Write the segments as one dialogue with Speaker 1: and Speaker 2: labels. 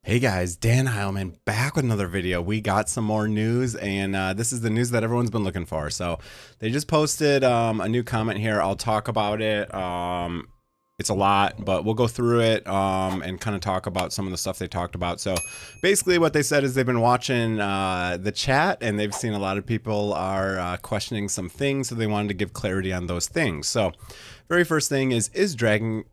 Speaker 1: Hey guys, Dan Heilman back with another video. We got some more news, and this is the news that everyone's been looking for. So they just posted a new comment here. I'll talk about it. It's a lot, but we'll go through it and kind of talk about some of the stuff they talked about. So basically what they said is they've been watching the chat, and they've seen a lot of people are questioning some things, so they wanted to give clarity on those things. So very first thing is DragonHeir,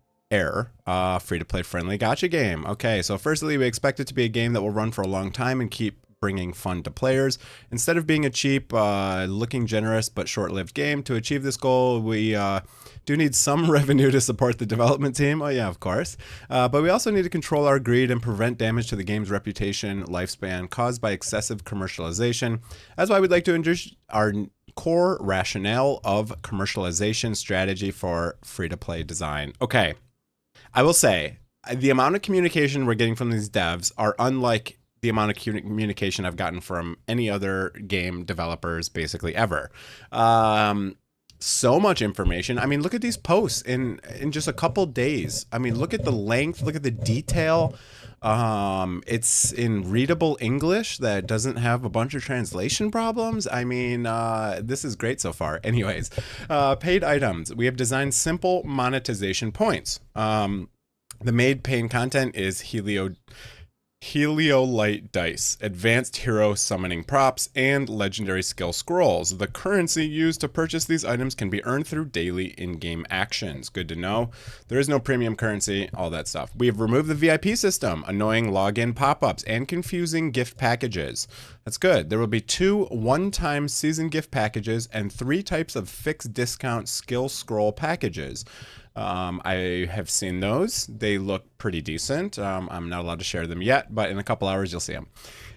Speaker 1: free-to-play friendly gacha game. Okay, so firstly, we expect it to be a game that will run for a long time and keep bringing fun to players. Instead of being a cheap, looking generous but short-lived game, to achieve this goal, we do need some revenue to support the development team. Oh yeah, of course. But we also need to control our greed and prevent damage to the game's reputation lifespan caused by excessive commercialization. That's why we'd like to introduce our core rationale of commercialization strategy for free-to-play design. Okay. I will say, the amount of communication we're getting from these devs are unlike the amount of communication I've gotten from any other game developers basically ever. So much information. I mean, look at these posts in just a couple days. I mean, look at the length, look at the detail. It's in readable English that doesn't have a bunch of translation problems. I mean, this is great so far. Anyways, paid items. We have designed simple monetization points. The made paying content is Heliolite dice, advanced hero summoning props, and legendary skill scrolls. The currency used to purchase these items can be earned through daily in-game actions. Good to know. There is no premium currency, all that stuff. We have removed the VIP system, annoying login pop-ups, and confusing gift packages. That's good. There will be 2 one-time season gift packages and 3 types of fixed discount skill scroll packages. I have seen those. They look pretty decent. I'm not allowed to share them yet, but in a couple hours you'll see them.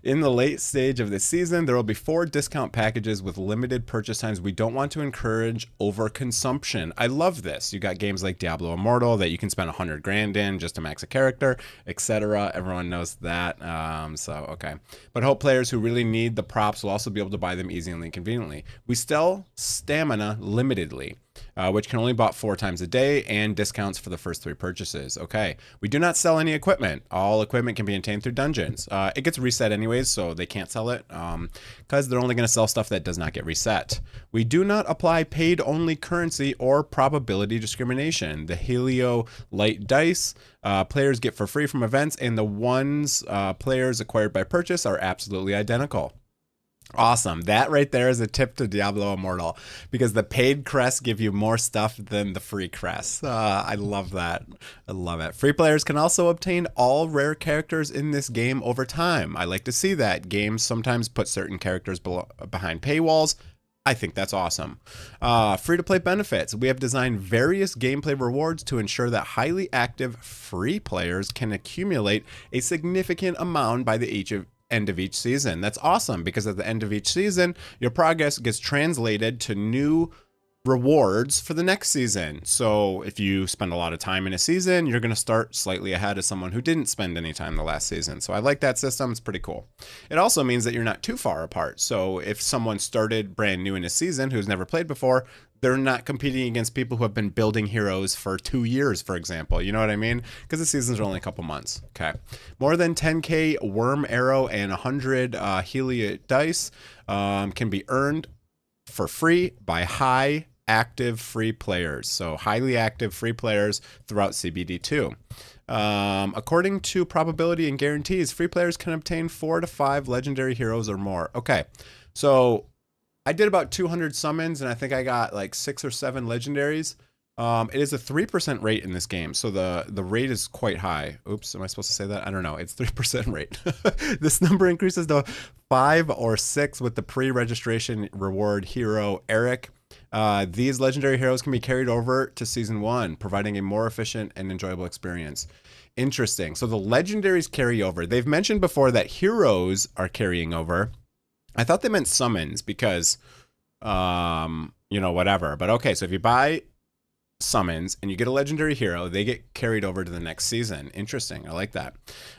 Speaker 1: In the late stage of the season, there will be 4 discount packages with limited purchase times. We don't want to encourage overconsumption. I love this. You got games like Diablo Immortal that you can spend 100 grand in just to max a character, etc. Everyone knows that. Okay. But hope players who really need the props will also be able to buy them easily and conveniently. We sell stamina limitedly, which can only be bought 4 times a day, and discounts for the first 3 purchases. Okay. We do not sell any equipment. All equipment can be obtained through dungeons. It gets reset anyways, so they can't sell it because they're only going to sell stuff that does not get reset. We do not apply paid only currency or probability discrimination. The Heliolite dice players get for free from events, and the ones players acquired by purchase are absolutely identical. Awesome. That right there is a tip to Diablo Immortal, because the paid crests give you more stuff than the free crests. I love that. I love it. Free players can also obtain all rare characters in this game over time. I like to see that. Games sometimes put certain characters behind paywalls. I think that's awesome. Free-to-play benefits. We have designed various gameplay rewards to ensure that highly active free players can accumulate a significant amount by the end of each season. That's awesome, because at the end of each season, your progress gets translated to new rewards for the next season. So if you spend a lot of time in a season, you're going to start slightly ahead of someone who didn't spend any time the last season. So I like that system. It's pretty cool. It also means that you're not too far apart. So if someone started brand new in a season who's never played before, they're not competing against people who have been building heroes for 2 years, for example. You know what I mean? Because the seasons are only a couple months. Okay. More than 10k worm arrow and 100 Heliolite dice can be earned for free by high active free players. So highly active free players throughout CBT2. According to probability and guarantees, free players can obtain 4 to 5 legendary heroes or more. Okay. So I did about 200 summons, and I think I got like 6 or 7 legendaries. It is a 3% rate in this game, so the rate is quite high. Oops, am I supposed to say that? I don't know. It's 3% rate. This number increases to 5 or 6 with the pre-registration reward hero Eric. These legendary heroes can be carried over to season 1, providing a more efficient and enjoyable experience. Interesting. So the legendaries carry over. They've mentioned before that heroes are carrying over. I thought they meant summons because, you know, whatever. But okay, so if you buy summons and you get a legendary hero, they get carried over to the next season. Interesting. I like that.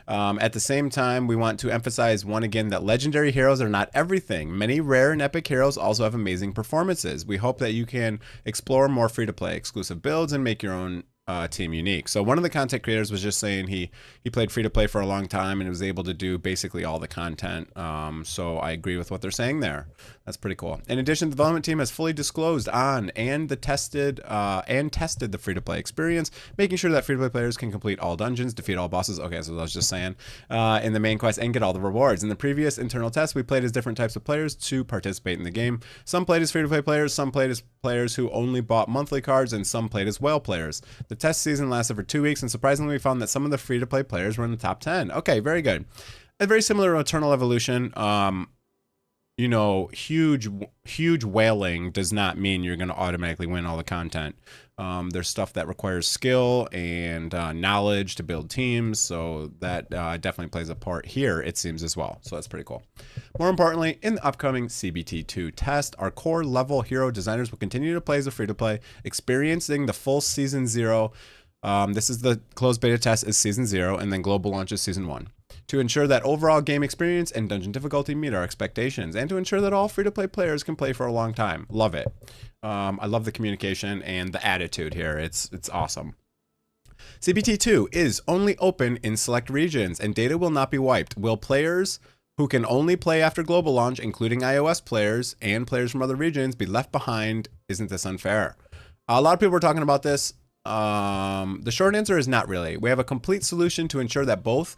Speaker 1: At the same time, we want to emphasize one again that legendary heroes are not everything. Many rare and epic heroes also have amazing performances. We hope that you can explore more free-to-play exclusive builds and make your own team unique. So one of the content creators was just saying he played free to play for a long time and was able to do basically all the content. So I agree with what they're saying there. That's pretty cool. In addition, the development team has fully disclosed on and tested the free to play experience, making sure that free to play players can complete all dungeons, defeat all bosses. Okay, so I was just saying in the main quest and get all the rewards. In the previous internal test, we played as different types of players to participate in the game. Some played as free to play players, some played as players who only bought monthly cards, and some played as whale players. The test season lasted for 2 weeks, and surprisingly, we found that some of the free to play players were in the top 10. Okay, very good. Very similar to Eternal Evolution. You know, huge whaling does not mean you're going to automatically win all the content. There's stuff that requires skill and knowledge to build teams, so that definitely plays a part here, it seems, as well. So that's pretty cool. More importantly, in the upcoming CBT2 test, our core level hero designers will continue to play as a free-to-play, experiencing the full Season 0. This is the closed beta test is Season 0, and then global launch is Season 1. To ensure that overall game experience and dungeon difficulty meet our expectations, and to ensure that all free-to-play players can play for a long time. Love it. I love the communication and the attitude here. It's awesome. CBT2 is only open in select regions, and data will not be wiped. Will players who can only play after global launch, including iOS players and players from other regions, be left behind? Isn't this unfair? A lot of people were talking about this. The short answer is not really. We have a complete solution to ensure that both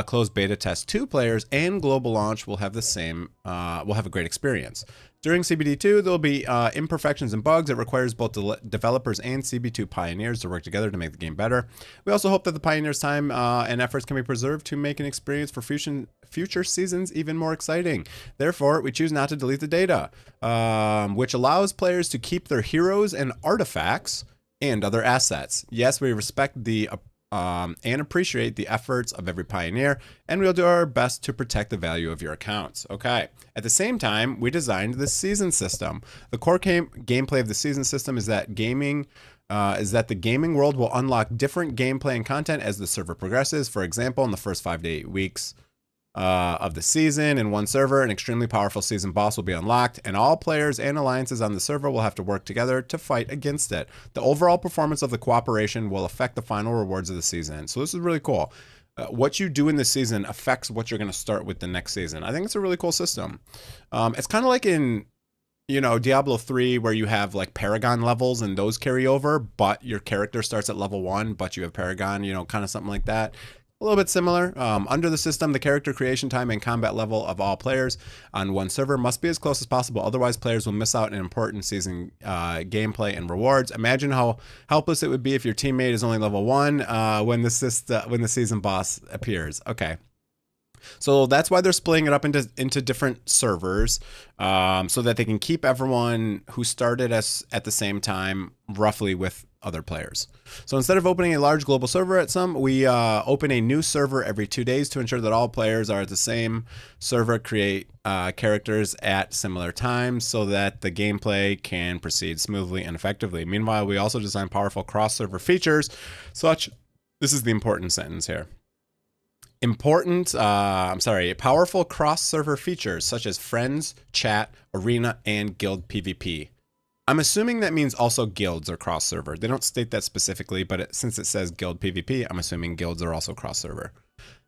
Speaker 1: closed beta test 2 players and global launch will have the same, will have a great experience. During CBT2, there'll be imperfections and bugs. It requires both developers and CB2 pioneers to work together to make the game better. We also hope that the pioneers' time and efforts can be preserved to make an experience for future seasons even more exciting. Therefore, we choose not to delete the data, which allows players to keep their heroes and artifacts and other assets. Yes, we respect the and appreciate the efforts of every pioneer, and we'll do our best to protect the value of your accounts. Okay. At the same time, we designed the season system. The core gameplay of the season system is that the gaming world will unlock different gameplay and content as the server progresses. For example, in the first 5 to 8 weeks of the season in one server, an extremely powerful season boss will be unlocked, and all players and alliances on the server will have to work together to fight against it. The overall performance of the cooperation will affect the final rewards of the season. So this is really cool. What you do in this season affects what you're going to start with the next season. I think it's a really cool system. It's kind of like in, you know, Diablo 3, where you have like Paragon levels and those carry over, but your character starts at level 1, but you have Paragon, you know, kind of something like that. A little bit similar. Under the system, the character creation time and combat level of all players on one server must be as close as possible. Otherwise, players will miss out on important season gameplay and rewards. Imagine how helpless it would be if your teammate is only level 1 when the season boss appears. Okay. So that's why they're splitting it up into different servers, so that they can keep everyone who started at the same time roughly with other players. So instead of opening a large global server at some, we open a new server every 2 days to ensure that all players are at the same server, create characters at similar times so that the gameplay can proceed smoothly and effectively. Meanwhile, we also design powerful cross-server features such, this is the important sentence here. Powerful cross-server features such as friends, chat, arena, and guild PvP. I'm assuming that means also guilds are cross-server. They don't state that specifically, but since it says guild PvP, I'm assuming guilds are also cross-server.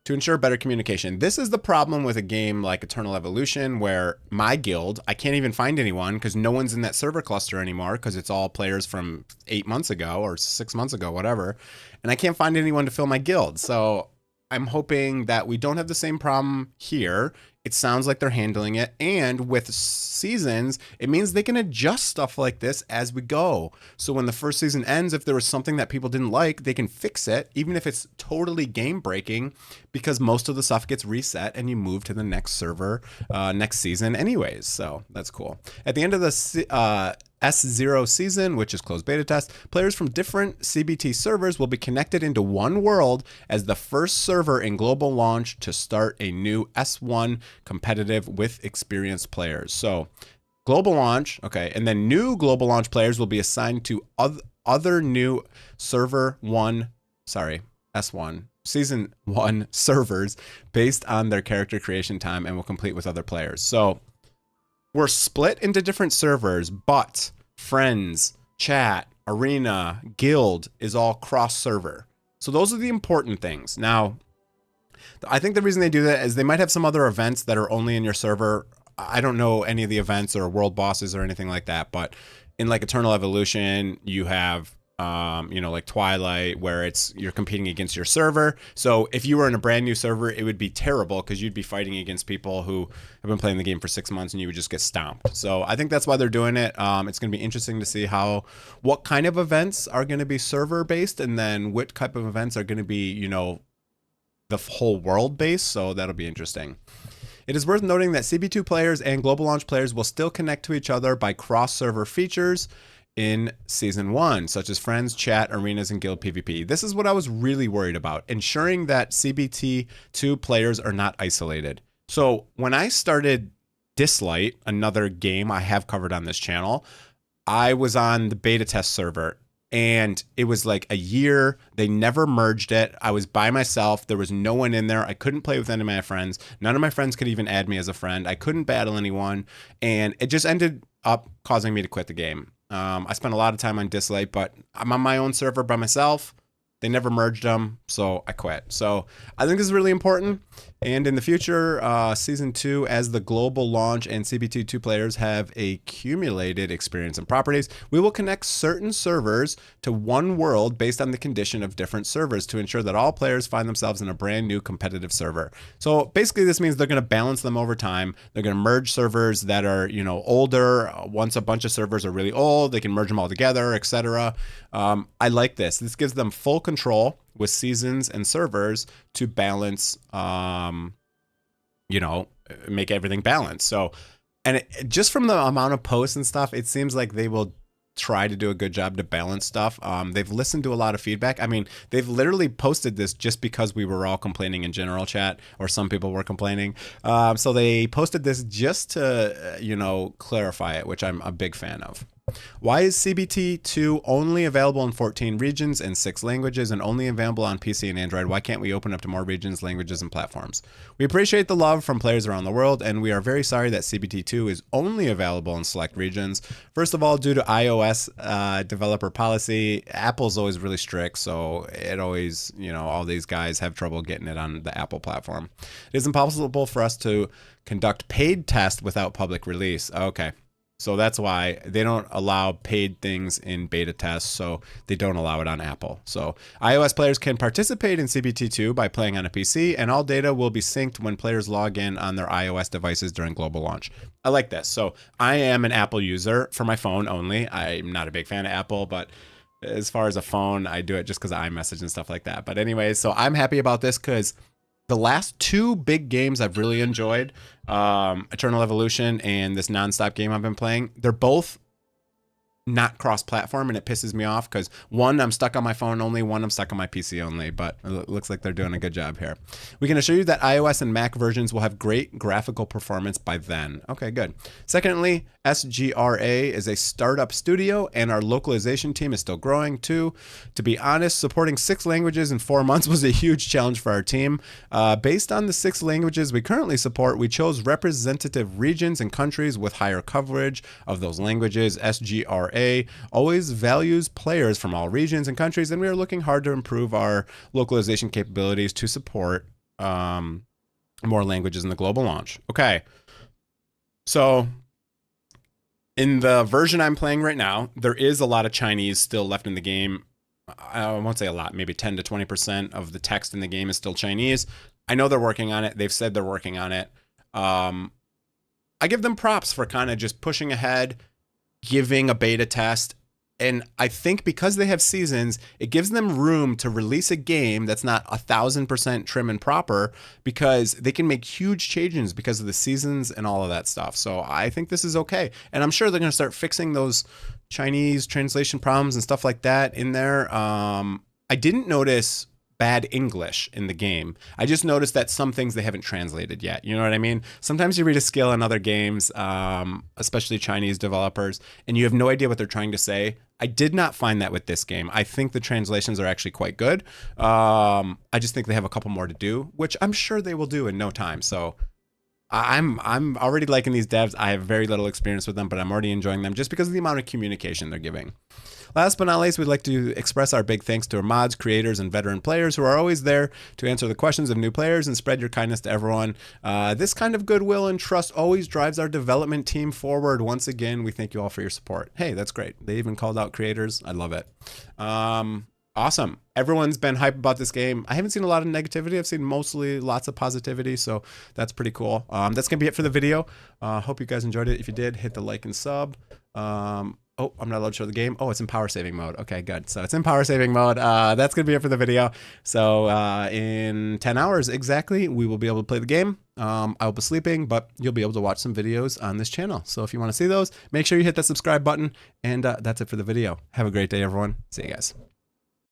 Speaker 1: To ensure better communication. This is the problem with a game like Eternal Evolution, where my guild, I can't even find anyone because no one's in that server cluster anymore because it's all players from 8 months ago or 6 months ago, whatever. And I can't find anyone to fill my guild. So I'm hoping that we don't have the same problem here. It sounds like they're handling it. And with seasons, it means they can adjust stuff like this as we go. So when the first season ends, if there was something that people didn't like, they can fix it, even if it's totally game breaking, because most of the stuff gets reset and you move to the next server next season anyways. So that's cool. At the end of the S0 season, which is closed beta test, players from different CBT servers will be connected into one world as the first server in global launch to start a new S1 competitive with experienced players. So global launch, okay, and then new global launch players will be assigned to other new S1 season 1 servers based on their character creation time and will complete with other players. So we're split into different servers, but friends, chat, arena, guild is all cross server. So those are the important things. Now, I think the reason they do that is they might have some other events that are only in your server. I don't know any of the events or world bosses or anything like that, but in like Eternal Evolution, you have like Twilight, where you're competing against your server. So if you were in a brand new server, it would be terrible because you'd be fighting against people who have been playing the game for 6 months and you would just get stomped. So I think that's why they're doing it. It's going to be interesting to see what kind of events are going to be server based, and then what type of events are going to be, the whole world based. So that'll be interesting. It is worth noting that CB2 players and Global Launch players will still connect to each other by cross-server features in Season 1, such as friends, chat, arenas, and guild PvP. This is what I was really worried about, ensuring that CBT2 players are not isolated. So when I started Dislight, another game I have covered on this channel, I was on the beta test server. And it was like a year. They never merged it. I was by myself. There was no one in there. I couldn't play with any of my friends. None of my friends could even add me as a friend. I couldn't battle anyone. And it just ended up causing me to quit the game. I spent a lot of time on Dislight, but I'm on my own server by myself. They never merged them, so I quit. So I think this is really important. And in the future, Season 2, as the global launch and CBT2 players have accumulated experience and properties, we will connect certain servers to one world based on the condition of different servers to ensure that all players find themselves in a brand new competitive server. So basically this means they're going to balance them over time. They're going to merge servers that are, older. Once a bunch of servers are really old, they can merge them all together, etc. I like this. This gives them full control with seasons and servers to balance, make everything balanced. So, and just from the amount of posts and stuff, it seems like they will try to do a good job to balance stuff. They've listened to a lot of feedback. I mean, they've literally posted this just because we were all complaining in general chat, or some people were complaining. So they posted this just to, clarify it, which I'm a big fan of. Why is CBT2 only available in 14 regions and 6 languages and only available on PC and Android? Why can't we open up to more regions, languages, and platforms? We appreciate the love from players around the world, and we are very sorry that CBT2 is only available in select regions. First of all, due to iOS developer policy, Apple's always really strict, so it always, all these guys have trouble getting it on the Apple platform. It is impossible for us to conduct paid tests without public release. Okay. So that's why they don't allow paid things in beta tests, so they don't allow it on Apple. So iOS players can participate in CBT2 by playing on a PC, and all data will be synced when players log in on their iOS devices during global launch. I like this. So I am an Apple user for my phone only. I'm not a big fan of Apple, but as far as a phone, I do it just because of iMessage and stuff like that. But anyway, so I'm happy about this because the last 2 big games I've really enjoyed, Eternal Evolution and this nonstop game I've been playing, they're both not cross-platform, and it pisses me off because one, I'm stuck on my phone only, one, I'm stuck on my PC only, but it looks like they're doing a good job here. We can assure you that iOS and Mac versions will have great graphical performance by then. Okay, good. Secondly, SGRA is a startup studio, and our localization team is still growing too. To be honest, supporting 6 languages in 4 months was a huge challenge for our team. Based on the 6 languages we currently support, we chose representative regions and countries with higher coverage of those languages. SGRA always values players from all regions and countries, and we are looking hard to improve our localization capabilities to support more languages in the global launch. Okay, so in the version I'm playing right now, there is a lot of Chinese still left in the game. I won't say a lot, maybe 10 to 20% of the text in the game is still Chinese. I know they're working on it. They've said they're working on it. I give them props for kind of just pushing ahead, giving a beta test. And I think because they have seasons, it gives them room to release a game that's not 1,000% trim and proper, because they can make huge changes because of the seasons and all of that stuff. So I think this is okay. And I'm sure they're going to start fixing those Chinese translation problems and stuff like that in there. I didn't notice bad English in the game. I just noticed that some things they haven't translated yet. You know what I mean? Sometimes you read a skill in other games, especially Chinese developers, and you have no idea what they're trying to say. I did not find that with this game. I think the translations are actually quite good. I just think they have a couple more to do, which I'm sure they will do in no time. So I'm already liking these devs. I have very little experience with them, but I'm already enjoying them just because of the amount of communication they're giving. Last but not least, we'd like to express our big thanks to our mods, creators, and veteran players who are always there to answer the questions of new players and spread your kindness to everyone. This kind of goodwill and trust always drives our development team forward. Once again, we thank you all for your support. Hey, that's great. They even called out creators. I love it. Awesome. Everyone's been hype about this game. I haven't seen a lot of negativity. I've seen mostly lots of positivity, so that's pretty cool. That's going to be it for the video. Hope you guys enjoyed it. If you did, hit the like and sub. Oh, I'm not allowed to show the game. Oh, it's in power saving mode. Okay, good. So it's in power saving mode. That's going to be it for the video. So in 10 hours exactly, we will be able to play the game. I'll be sleeping, but you'll be able to watch some videos on this channel. So if you want to see those, make sure you hit that subscribe button. And that's it for the video. Have a great day, everyone. See you guys.